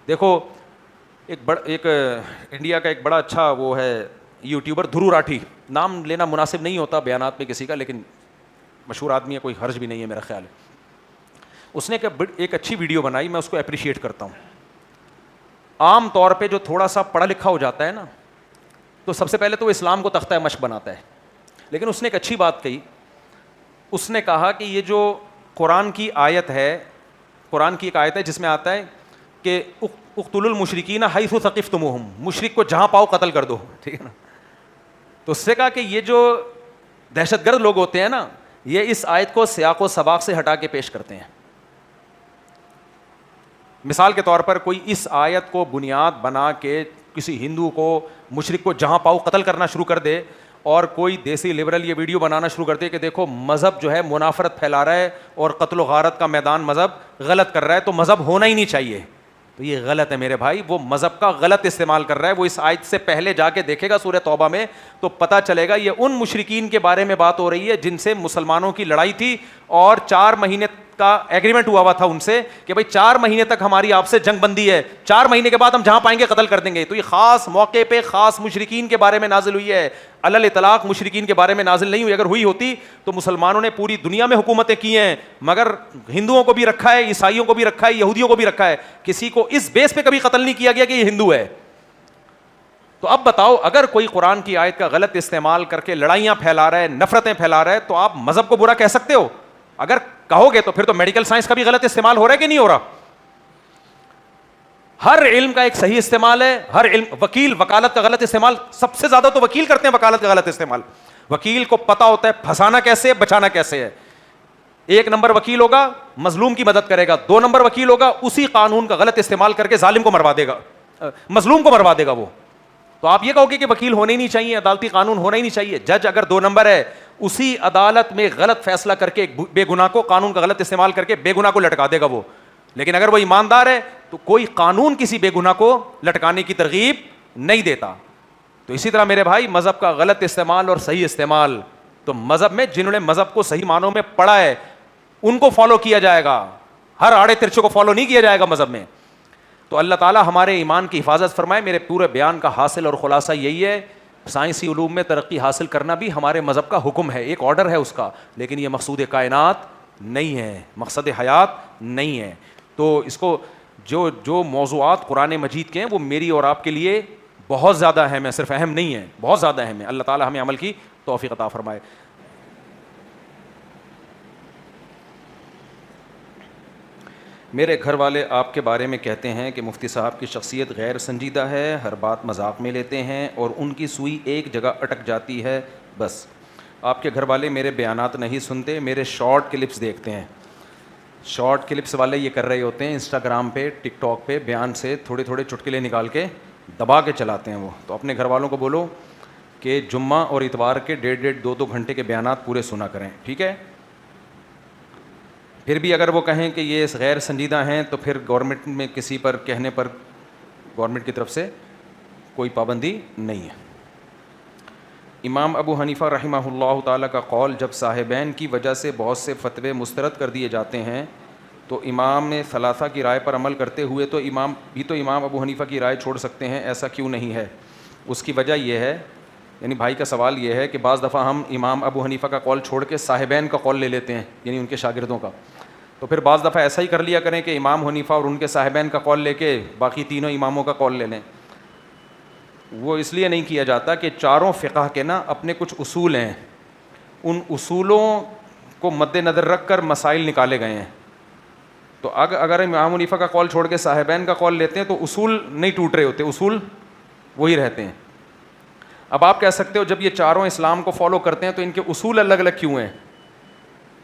دیکھو ایک انڈیا کا ایک بڑا اچھا وہ ہے یوٹیوبر دھرو راٹھی, نام لینا مناسب نہیں ہوتا بیانات میں کسی کا, لیکن مشہور آدمی ہے, کوئی حرج بھی نہیں ہے میرا خیال ہے. اس نے ایک اچھی ویڈیو بنائی, میں اس کو اپریشیٹ کرتا ہوں. عام طور پہ جو تھوڑا سا پڑھا لکھا ہو جاتا ہے نا, تو سب سے پہلے تو وہ اسلام کو تختہ مشق بناتا ہے, لیکن اس نے ایک اچھی بات کہی. اس نے کہا کہ یہ جو قرآن کی آیت ہے, قرآن کی ایک آیت ہے جس میں آتا ہے کہ اقتلوا المشرکین حیث ثقفتموہم, مشرک کو جہاں پاؤ قتل کر دو, ٹھیک ہے نا. تو اس سے کہا کہ یہ جو دہشت گرد لوگ ہوتے ہیں نا, یہ اس آیت کو سیاق و سباق سے ہٹا کے پیش کرتے ہیں. مثال کے طور پر کوئی اس آیت کو بنیاد بنا کے کسی ہندو کو, مشرک کو جہاں پاؤ قتل کرنا شروع کر دے, اور کوئی دیسی لبرل یہ ویڈیو بنانا شروع کر دے کہ دیکھو مذہب جو ہے منافرت پھیلا رہا ہے اور قتل و غارت کا میدان مذہب غلط کر رہا ہے, تو مذہب ہونا ہی نہیں چاہیے. تو یہ غلط ہے میرے بھائی, وہ مذہب کا غلط استعمال کر رہا ہے. وہ اس آیت سے پہلے جا کے دیکھے گا سورہ توبہ میں, تو پتہ چلے گا یہ ان مشرکین کے بارے میں بات ہو رہی ہے جن سے مسلمانوں کی لڑائی تھی, اور 4 مہینے کا ایگریمنٹ ہوا تھا ان سے کہ بھائی 4 مہینے تک ہماری آپ سے جنگ بندی ہے, 4 مہینے کے بعد ہم جہاں پائیں گے قتل کر دیں گے. تو یہ خاص موقع پہ خاص مشرکین کے بارے میں نازل ہوئی ہے, علی الاطلاق مشرکین کے بارے میں نازل نہیں ہوئی. اگر ہوئی ہوتی تو مسلمانوں نے پوری دنیا میں حکومتیں کی ہیں, مگر ہندوؤں کو بھی رکھا ہے, عیسائیوں کو بھی رکھا ہے, یہودیوں کو بھی رکھا ہے, کسی کو اس بیس پہ کبھی قتل نہیں کیا گیا کہ یہ ہندو ہے. تو اب بتاؤ, اگر کوئی قرآن کی آیت کا غلط استعمال کر کے لڑائیاں پھیلا رہا ہے, نفرتیں پھیلا رہا ہے, تو آپ مذہب کو برا کہہ سکتے ہو؟ اگر کہو گے تو پھر تو میڈیکل سائنس کا بھی غلط استعمال ہو رہا ہے کہ نہیں ہو رہا؟ ہر علم کا ایک صحیح استعمال ہے, ہر علم. وکیل وکالت کا غلط استعمال سب سے زیادہ تو وکیل کرتے ہیں, وکالت کا غلط استعمال. وکیل کو پتا ہوتا ہے پھنسانا کیسے ہے, بچانا کیسے ہے. 1 نمبر وکیل ہوگا مظلوم کی مدد کرے گا, 2 نمبر وکیل ہوگا اسی قانون کا غلط استعمال کر کے ظالم کو مروا دے گا, مظلوم کو مروا دے گا وہ. تو آپ یہ کہو گے کہ وکیل ہونے ہی نہیں چاہیے, عدالتی قانون ہونا ہی نہیں چاہیے. جج اگر 2 نمبر ہے, اسی عدالت میں غلط فیصلہ کر کے بے گناہ کو, قانون کا غلط استعمال کر کے بے گناہ کو لٹکا دے گا وہ. لیکن اگر وہ ایماندار ہے تو کوئی قانون کسی بے گناہ کو لٹکانے کی ترغیب نہیں دیتا. تو اسی طرح میرے بھائی, مذہب کا غلط استعمال اور صحیح استعمال, تو مذہب میں جنہوں نے مذہب کو صحیح معنوں میں پڑھا ہے ان کو فالو کیا جائے گا, ہر آڑے ترچے کو فالو نہیں کیا جائے گا مذہب میں. تو اللہ تعالیٰ ہمارے ایمان کی حفاظت فرمائے. میرے پورے بیان کا حاصل اور خلاصہ یہی ہے, سائنسی علوم میں ترقی حاصل کرنا بھی ہمارے مذہب کا حکم ہے, ایک آرڈر ہے اس کا, لیکن یہ مقصود کائنات نہیں ہے, مقصد حیات نہیں ہے. تو اس کو جو موضوعات قرآن مجید کے ہیں وہ میری اور آپ کے لیے بہت زیادہ اہم ہے, صرف اہم نہیں ہے, بہت زیادہ اہم ہے. اللہ تعالیٰ ہمیں عمل کی توفیق عطا فرمائے. میرے گھر والے آپ کے بارے میں کہتے ہیں کہ مفتی صاحب کی شخصیت غیر سنجیدہ ہے, ہر بات مذاق میں لیتے ہیں اور ان کی سوئی ایک جگہ اٹک جاتی ہے. بس آپ کے گھر والے میرے بیانات نہیں سنتے, میرے شارٹ کلپس دیکھتے ہیں. شارٹ کلپس والے یہ کر رہے ہوتے ہیں انسٹاگرام پہ, ٹک ٹاک پہ, بیان سے تھوڑے تھوڑے چٹکلے نکال کے دبا کے چلاتے ہیں وہ. تو اپنے گھر والوں کو بولو کہ جمعہ اور اتوار کے 1.5 2 گھنٹے کے بیانات پورے سنا کریں, ٹھیک ہے. پھر بھی اگر وہ کہیں کہ یہ غیر سنجیدہ ہیں تو پھر گورنمنٹ میں کسی پر کہنے پر گورنمنٹ کی طرف سے کوئی پابندی نہیں ہے. امام ابو حنیفہ رحمہ اللہ تعالیٰ کا قول, جب صاحبین کی وجہ سے بہت سے فتوے مسترد کر دیے جاتے ہیں تو امام ثلاثہ کی رائے پر عمل کرتے ہوئے تو امام ابو حنیفہ کی رائے چھوڑ سکتے ہیں, ایسا کیوں نہیں ہے؟ اس کی وجہ یہ ہے, یعنی بھائی کا سوال یہ ہے کہ بعض دفعہ ہم امام ابو حنیفہ کا قول چھوڑ کے صاحبین کا قول لے لیتے ہیں, یعنی ان کے شاگردوں کا. تو پھر بعض دفعہ ایسا ہی کر لیا کریں کہ امام حنیفہ اور ان کے صاحبین کا قول لے کے باقی تینوں اماموں کا قول لے لیں. وہ اس لیے نہیں کیا جاتا کہ چاروں فقہ کے نا اپنے کچھ اصول ہیں, ان اصولوں کو مد نظر رکھ کر مسائل نکالے گئے ہیں. تو اگر امام حنیفہ کا قول چھوڑ کے صاحبین کا قول لیتے ہیں تو اصول نہیں ٹوٹ رہے ہوتے, اصول وہی رہتے ہیں. اب آپ کہہ سکتے ہو جب یہ چاروں اسلام کو فالو کرتے ہیں تو ان کے اصول الگ الگ کیوں ہیں؟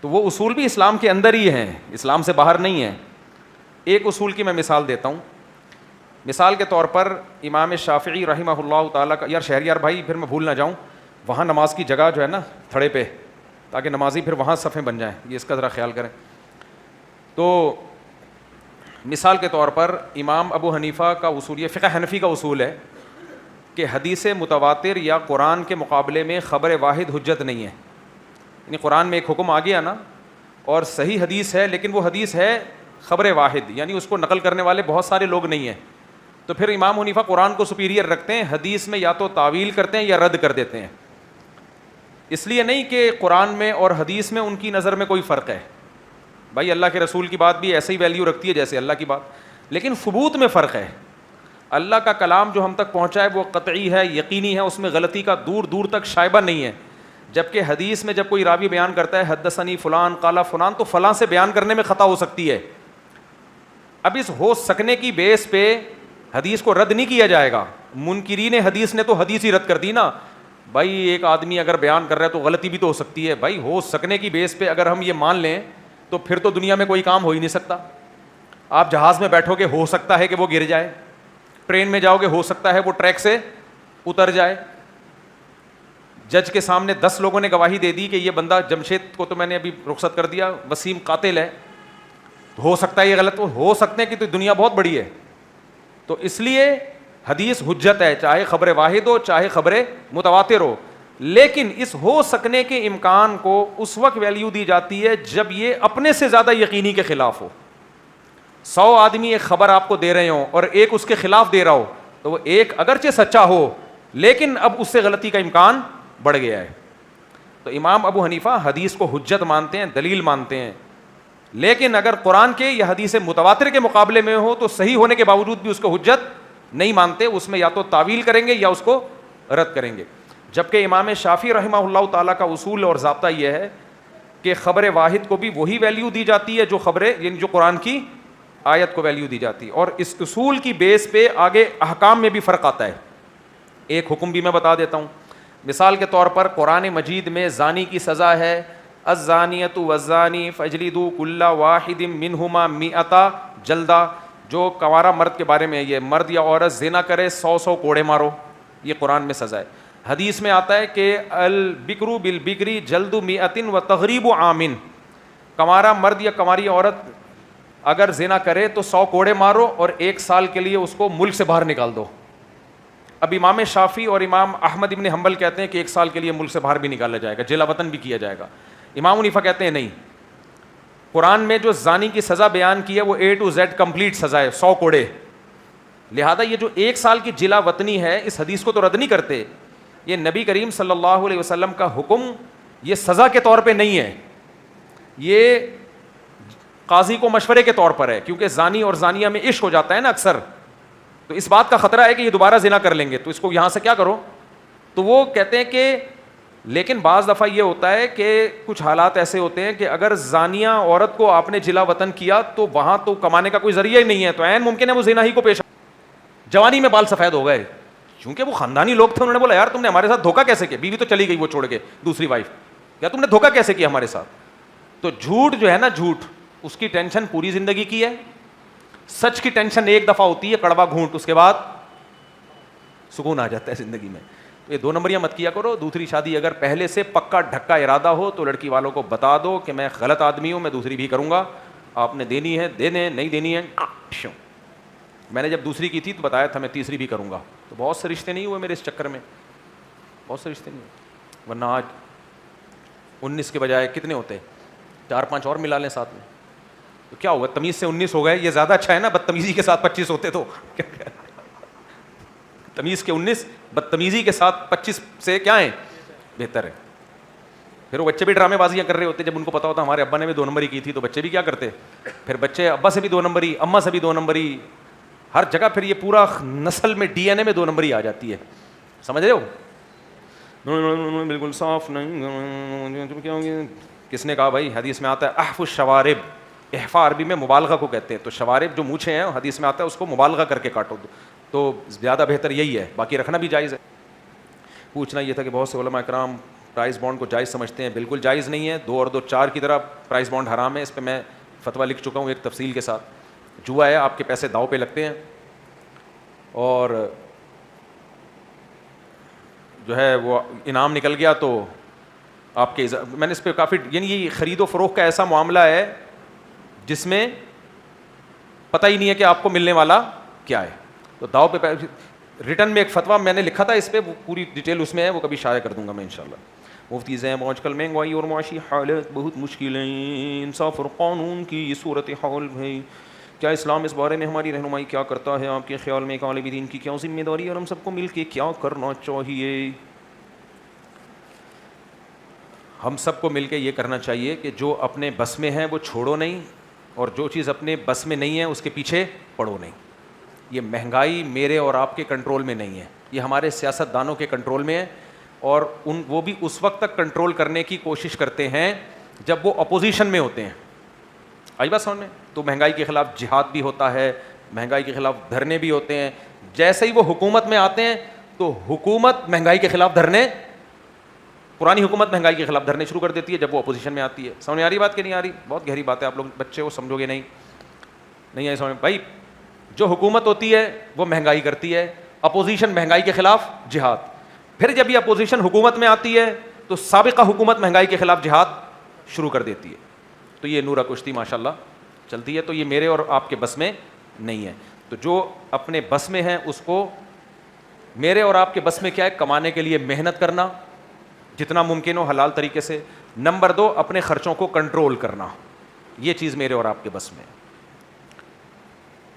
تو وہ اصول بھی اسلام کے اندر ہی ہیں, اسلام سے باہر نہیں ہیں. ایک اصول کی میں مثال دیتا ہوں. مثال کے طور پر امام شافعی رحمہ اللہ تعالیٰ کا, یار شہریار بھائی پھر میں بھول نہ جاؤں, وہاں نماز کی جگہ جو ہے نا تھڑے پہ, تاکہ نمازی پھر وہاں صفیں بن جائیں, یہ اس کا ذرا خیال کریں. تو مثال کے طور پر امام ابو حنیفہ کا اصول, یہ فقہ حنفی کا اصول ہے کہ حدیث متواتر یا قرآن کے مقابلے میں خبر واحد حجت نہیں ہے. یعنی قرآن میں ایک حکم آ گیا نا اور صحیح حدیث ہے, لیکن وہ حدیث ہے خبر واحد, یعنی اس کو نقل کرنے والے بہت سارے لوگ نہیں ہیں, تو پھر امام حنیفہ قرآن کو سپیریئر رکھتے ہیں, حدیث میں یا تو تعویل کرتے ہیں یا رد کر دیتے ہیں. اس لیے نہیں کہ قرآن میں اور حدیث میں ان کی نظر میں کوئی فرق ہے, بھائی اللہ کے رسول کی بات بھی ایسے ہی ویلیو رکھتی ہے جیسے اللہ کی بات, لیکن ثبوت میں فرق ہے. اللہ کا کلام جو ہم تک پہنچا ہے وہ قطعی ہے, یقینی ہے, اس میں غلطی کا دور دور تک شائبہ نہیں ہے. جبکہ حدیث میں جب کوئی راوی بیان کرتا ہے حدثنی فلان قال فلان, تو فلاں سے بیان کرنے میں خطا ہو سکتی ہے. اب اس ہو سکنے کی بیس پہ حدیث کو رد نہیں کیا جائے گا. منکرین حدیث نے تو حدیث ہی رد کر دی نا, بھائی ایک آدمی اگر بیان کر رہا ہے تو غلطی بھی تو ہو سکتی ہے. بھائی ہو سکنے کی بیس پہ اگر ہم یہ مان لیں تو پھر تو دنیا میں کوئی کام ہو ہی نہیں سکتا. آپ جہاز میں بیٹھو گے, ہو سکتا ہے کہ وہ گر جائے. ٹرین میں جاؤ گے, ہو سکتا ہے وہ ٹریک سے اتر جائے. جج کے سامنے 10 لوگوں نے گواہی دے دی کہ یہ بندہ جمشید کو تو میں نے ابھی رخصت کر دیا, وسیم قاتل ہے, ہو سکتا ہے یہ غلط ہو سکتے ہیں کہ تو دنیا بہت بڑی ہے. تو اس لیے حدیث حجت ہے, چاہے خبر واحد ہو چاہے خبر متواتر ہو. لیکن اس ہو سکنے کے امکان کو اس وقت ویلیو دی جاتی ہے جب یہ اپنے سے زیادہ یقینی کے خلاف ہو. 100 آدمی ایک خبر آپ کو دے رہے ہوں اور ایک اس کے خلاف دے رہا ہو, تو وہ ایک اگرچہ سچا ہو لیکن اب اس سے غلطی کا امکان بڑھ گیا ہے. تو امام ابو حنیفہ حدیث کو حجت مانتے ہیں, دلیل مانتے ہیں. لیکن اگر قرآن کے یا حدیث متواتر کے مقابلے میں ہو تو صحیح ہونے کے باوجود بھی اس کو حجت نہیں مانتے, اس میں یا تو تعویل کریں گے یا اس کو رد کریں گے. جبکہ امام شافعی رحمہ اللہ تعالیٰ کا اصول اور ضابطہ یہ ہے کہ خبر واحد کو بھی وہی ویلیو دی جاتی ہے جو خبریں, یعنی جو قرآن کی آیت کو ویلیو دی جاتی ہے. اور اس اصول کی بیس پہ آگے احکام میں بھی فرق آتا ہے. ایک حکم بھی میں بتا دیتا ہوں. مثال کے طور پر قرآن مجید میں زانی کی سزا ہے الزانیۃ والزانی فاجلدوا کل واحد منہما 100 جلدہ. جو کنوارا مرد کے بارے میں, یہ مرد یا عورت زنا کرے 100 کوڑے مارو, یہ قرآن میں سزا ہے. حدیث میں آتا ہے کہ البکر بالبکر جلد 100 وتغریب عام, کنوارا مرد یا کنواری عورت اگر زنا کرے تو 100 کوڑے مارو اور 1 سال کے لیے اس کو ملک سے باہر نکال دو. اب امام شافعی اور امام احمد ابن حنبل کہتے ہیں کہ 1 سال کے لیے ملک سے باہر بھی نکالا جائے گا, جلا وطن بھی کیا جائے گا. امام حنیفہ کہتے ہیں نہیں, قرآن میں جو زانی کی سزا بیان کی ہے وہ A to Z کمپلیٹ سزا ہے, 100 کوڑے. لہذا یہ جو 1 سال کی جلا وطنی ہے اس حدیث کو تو رد نہیں کرتے. یہ نبی کریم صلی اللہ علیہ وسلم کا حکم, یہ سزا کے طور پہ نہیں ہے, یہ قاضی کو مشورے کے طور پر ہے. کیونکہ زانی اور زانیہ میں عشق ہو جاتا ہے نا اکثر, تو اس بات کا خطرہ ہے کہ یہ دوبارہ زنا کر لیں گے, تو اس کو یہاں سے کیا کرو. تو وہ کہتے ہیں کہ لیکن بعض دفعہ یہ ہوتا ہے کہ کچھ حالات ایسے ہوتے ہیں کہ اگر زانیہ عورت کو آپ نے جلا وطن کیا تو وہاں تو کمانے کا کوئی ذریعہ ہی نہیں ہے, تو عین ممکن ہے وہ زنا ہی کو پیش. جوانی میں بال سفید ہو گئے, چونکہ وہ خاندانی لوگ تھے, انہوں نے بولا یار تم نے ہمارے ساتھ دھوکہ کیسے کیا, بیوی تو چلی گئی وہ چھوڑ کے دوسری وائف, یا تم نے دھوکہ کیسے کیا ہمارے ساتھ. تو جھوٹ جو ہے نا, جھوٹ اس کی ٹینشن پوری زندگی کی ہے, سچ کی ٹینشن ایک دفعہ ہوتی ہے, کڑوا گھونٹ, اس کے بعد سکون آ جاتا ہے زندگی میں. تو یہ 2 نمبریاں مت کیا کرو. دوسری شادی اگر پہلے سے پکا ڈھکا ارادہ ہو تو لڑکی والوں کو بتا دو کہ میں غلط آدمی ہوں, میں دوسری بھی کروں گا, آپ نے دینی ہے دے دیں, نہیں دینی ہے. میں نے جب دوسری کی تھی تو بتایا تھا میں تیسری بھی کروں گا, تو بہت سے رشتے نہیں ہوئے میرے اس چکر میں, بہت سے رشتے نہیں ہوئے. ورنہ آج 19 کے بجائے کتنے ہوتے, 4-5 اور ملا لیں ساتھ میں, تو کیا ہوا, تمیز سے 19 ہو گئے, یہ زیادہ اچھا ہے نا. بدتمیزی کے ساتھ 25 ہوتے تو تمیز کے 19, بدتمیزی کے ساتھ 25 سے کیا ہیں, بہتر ہے. پھر وہ بچے بھی ڈرامے بازیاں کر رہے ہوتے, جب ان کو پتا ہوتا ہمارے ابا نے بھی 2 نمبری کی تھی, تو بچے بھی کیا کرتے, پھر بچے ابا سے بھی 2 نمبری, اماں سے بھی 2 نمبری, ہر جگہ. پھر یہ پورا نسل میں ڈی این اے میں 2 نمبری آ جاتی ہے, سمجھ رہے ہو. بالکل صاف نہیں, کس نے کہا بھائی, حدیث میں آتا ہے احف الشوارب, احفا عربی میں مبالغہ کو کہتے ہیں, تو شوارب جو مونچھیں ہیں حدیث میں آتا ہے اس کو مبالغہ کر کے کاٹو, تو زیادہ بہتر یہی ہے, باقی رکھنا بھی جائز ہے. پوچھنا یہ تھا کہ بہت سے علماء اکرام پرائز بانڈ کو جائز سمجھتے ہیں. بالکل جائز نہیں ہے, 2 اور 2 4 کی طرح پرائز بانڈ حرام ہے. اس پہ میں فتویٰ لکھ چکا ہوں ایک تفصیل کے ساتھ. جوا ہے, آپ کے پیسے داؤ پہ لگتے ہیں, اور جو ہے وہ انعام نکل گیا تو آپ کے میں نے اس پہ کافی, یعنی یہ خرید و فروخت کا ایسا معاملہ ہے جس میں پتہ ہی نہیں ہے کہ آپ کو ملنے والا کیا ہے. تو داؤ پہ ریٹرن میں ایک فتویٰ میں نے لکھا تھا اس پہ, وہ پوری ڈیٹیل اس میں ہے, وہ کبھی شائع کر دوں گا میں انشاءاللہ. مفتی زین, آج کل مہنگائی اور معاشی حالت بہت مشکل ہیں, انصاف اور قانون کی یہ صورت حال ہے, کیا اسلام اس بارے میں ہماری رہنمائی کیا کرتا ہے؟ آپ کے خیال میں ایک عالم دین کی کیا ذمہ داری ہے اور ہم سب کو مل کے کیا کرنا چاہیے؟ ہم سب کو مل کے یہ کرنا چاہیے کہ جو اپنے بس میں ہے وہ چھوڑو نہیں، اور جو چیز اپنے بس میں نہیں ہے اس کے پیچھے پڑو نہیں۔ یہ مہنگائی میرے اور آپ کے کنٹرول میں نہیں ہے، یہ ہمارے سیاست دانوں کے کنٹرول میں ہے، اور وہ بھی اس وقت تک کنٹرول کرنے کی کوشش کرتے ہیں جب وہ اپوزیشن میں ہوتے ہیں۔ آئی بات سامنے؟ تو مہنگائی کے خلاف جہاد بھی ہوتا ہے، مہنگائی کے خلاف دھرنے بھی ہوتے ہیں۔ جیسے ہی وہ حکومت میں آتے ہیں تو حکومت مہنگائی کے خلاف دھرنے، پرانی حکومت مہنگائی کے خلاف دھرنے شروع کر دیتی ہے جب وہ اپوزیشن میں آتی ہے۔ سمجھ آ رہی بات کہ نہیں آ رہی؟ بہت گہری بات ہے، آپ لوگ بچے وہ سمجھو گے نہیں آئی سمجھ بھائی؟ جو حکومت ہوتی ہے وہ مہنگائی کرتی ہے، اپوزیشن مہنگائی کے خلاف جہاد، پھر جب یہ اپوزیشن حکومت میں آتی ہے تو سابقہ حکومت مہنگائی کے خلاف جہاد شروع کر دیتی ہے۔ تو یہ نورہ کشتی ماشاءاللہ چلتی ہے، تو یہ میرے اور آپ کے بس میں نہیں ہے۔ تو جو اپنے بس میں ہے اس کو، میرے اور آپ کے بس میں کیا ہے؟ کمانے کے لیے محنت کرنا جتنا ممکن ہو حلال طریقے سے۔ نمبر 2، اپنے خرچوں کو کنٹرول کرنا، یہ چیز میرے اور آپ کے بس میں ہے۔